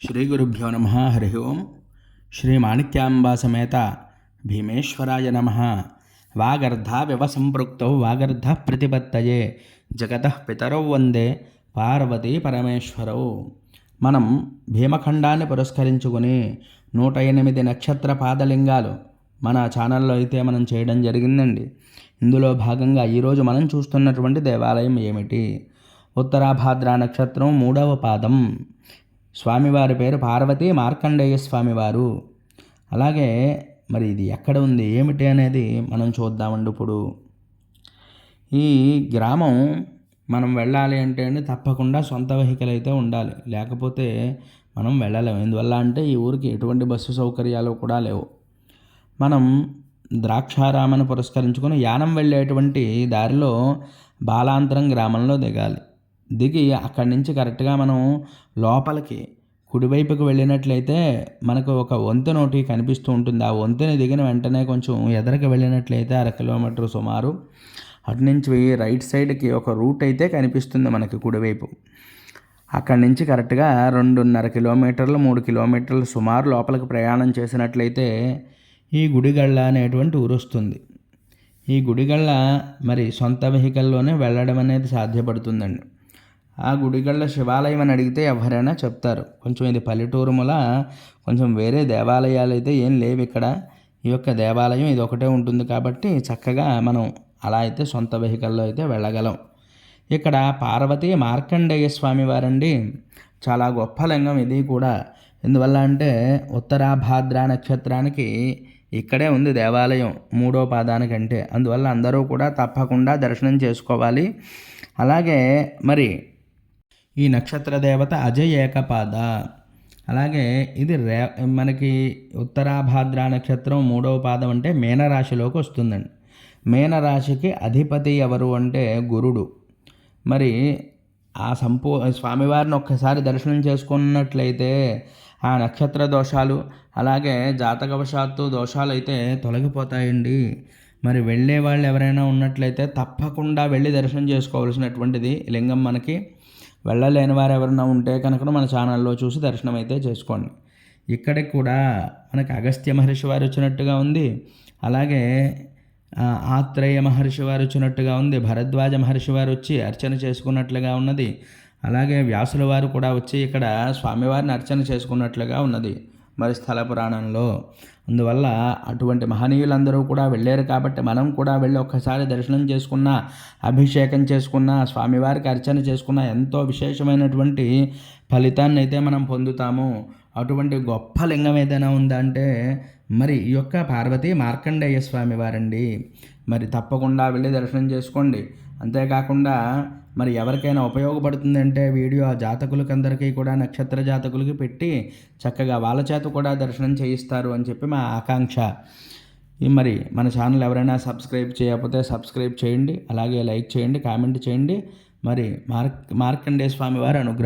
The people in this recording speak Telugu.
శ్రీగురుభ్యో నమ. హరి ఓం. శ్రీ మాణిక్యాంబా సమేత భీమేశ్వరాయ నమ. వాగర్ధావివ సంపృక్తౌ వాగర్ధ ప్రతిపత్తయే జగతః పితరౌ వందే పార్వతీ పరమేశ్వరౌ. మనం భీమఖండాన్ని పురస్కరించుకుని 108 నక్షత్ర పాదలింగాలు మన ఛానల్లో అయితే మనం చేయడం జరిగిందండి. ఇందులో భాగంగా ఈరోజు మనం చూస్తున్నటువంటి దేవాలయం ఏమిటి? ఉత్తరాభాద్ర నక్షత్రం 3వ పాదం. స్వామివారి పేరు పార్వతీ మార్కండేయ స్వామివారు. అలాగే మరి ఇది ఎక్కడ ఉంది ఏమిటి అనేది మనం చూద్దామండి. ఇప్పుడు ఈ గ్రామం మనం వెళ్ళాలి అంటే తప్పకుండా సొంత వెహికల్ అయితే ఉండాలి, లేకపోతే మనం వెళ్ళలేము. ఎందువల్ల అంటే ఈ ఊరికి ఎటువంటి బస్సు సౌకర్యాలు కూడా లేవు. మనం ద్రాక్షారామను పురస్కరించుకొని యానం వెళ్ళేటువంటి దారిలో బాలాంతరం గ్రామంలో దిగాలి. దిగి అక్కడి నుంచి కరెక్ట్గా మనం లోపలికి కుడివైపుకి వెళ్ళినట్లయితే మనకు ఒక వంతెన ఒకటి కనిపిస్తూ ఉంటుంది. ఆ వంతెన దిగిన వెంటనే కొంచెం ఎదరికి వెళ్ళినట్లయితే 1/2 కిలోమీటర్ సుమారు అటు నుంచి రైట్ సైడ్కి ఒక రూట్ అయితే కనిపిస్తుంది మనకి కుడివైపు. అక్కడి నుంచి కరెక్ట్గా 2.5 కిలోమీటర్లు 3 కిలోమీటర్లు సుమారు లోపలికి ప్రయాణం చేసినట్లయితే ఈ గుడిగళ్ళ అనేటువంటి ఊరు వస్తుంది. ఈ గుడిగళ్ళ మరి సొంత వెహికల్లోనే వెళ్ళడం అనేది సాధ్యపడుతుందండి. ఆ గుడిగళ్ళ శివాలయం అని అడిగితే ఎవరైనా చెప్తారు. కొంచెం ఇది పల్లెటూరు మూల కొంచెం వేరే దేవాలయాలు అయితే ఏం లేవు ఇక్కడ. ఈ యొక్క దేవాలయం ఇది ఒకటే ఉంటుంది కాబట్టి చక్కగా మనం అలా అయితే సొంత వెహికల్లో అయితే వెళ్ళగలం. ఇక్కడ పార్వతీ మార్కండేయ స్వామి వారండి. చాలా గొప్ప లింగం ఇది కూడా. ఎందువల్ల అంటే ఉత్తరాభాద్ర నక్షత్రానికి ఇక్కడే ఉంది దేవాలయం 3వ పాదానికంటే. అందువల్ల అందరూ కూడా తప్పకుండా దర్శనం చేసుకోవాలి. అలాగే మరి ఈ నక్షత్ర దేవత అజయ ఏకపాద. అలాగే ఇది మనకి ఉత్తరాభాద్ర నక్షత్రం 3వ పాదం అంటే మీనరాశిలోకి వస్తుందండి. మీనరాశికి అధిపతి ఎవరు అంటే గురుడు. మరి ఆ స్వామివారిని ఒక్కసారి దర్శనం చేసుకున్నట్లయితే ఆ నక్షత్ర దోషాలు అలాగే జాతకవశాత్తు దోషాలు అయితే తొలగిపోతాయండి. మరి వెళ్ళే వాళ్ళు ఎవరైనా ఉన్నట్లయితే తప్పకుండా వెళ్ళి దర్శనం చేసుకోవాల్సినటువంటిది లింగం. మనకి వెళ్ళలేని వారు ఎవరైనా ఉంటే కనుక మన ఛానల్లో చూసి దర్శనం అయితే చేసుకోండి. ఇక్కడికి కూడా మనకి అగస్త్య మహర్షి వారు వచ్చినట్టుగా ఉంది. అలాగే ఆత్రేయ మహర్షి వారు వచ్చినట్టుగా ఉంది. భరద్వాజ మహర్షి వారు వచ్చి అర్చన చేసుకున్నట్లుగా ఉన్నది. అలాగే వ్యాసుల వారు కూడా వచ్చి ఇక్కడ స్వామివారిని అర్చన చేసుకున్నట్లుగా ఉన్నది మరి స్థల పురాణంలో. అందువల్ల అటువంటి మహనీయులందరూ కూడా వెళ్ళారు కాబట్టి మనం కూడా వెళ్ళి ఒక్కసారి దర్శనం చేసుకున్న, అభిషేకం చేసుకున్న, స్వామివారికి అర్చన చేసుకున్న ఎంతో విశేషమైనటువంటి ఫలితాన్ని అయితే మనం పొందుతాము. అటువంటి గొప్ప లింగం ఏదైనా ఉందంటే మరి ఈ యొక్క పార్వతీ మార్కండేయ స్వామి వారండి. మరి తప్పకుండా వెళ్ళి దర్శనం చేసుకోండి. అంతేకాకుండా మరి ఎవరికైనా ఉపయోగపడుతుందంటే వీడియో ఆ జాతకులకి అందరికీ కూడా నక్షత్ర జాతకులకి పెట్టి చక్కగా వాళ్ళ చేత కూడా దర్శనం చేయిస్తారు అని చెప్పి మా ఆకాంక్ష. మరి మన ఛానల్ ఎవరైనా సబ్స్క్రైబ్ చేయకపోతే సబ్స్క్రైబ్ చేయండి. అలాగే లైక్ చేయండి, కామెంట్ చేయండి. మరి మార్కండేయ స్వామి వారి అనుగ్రహం.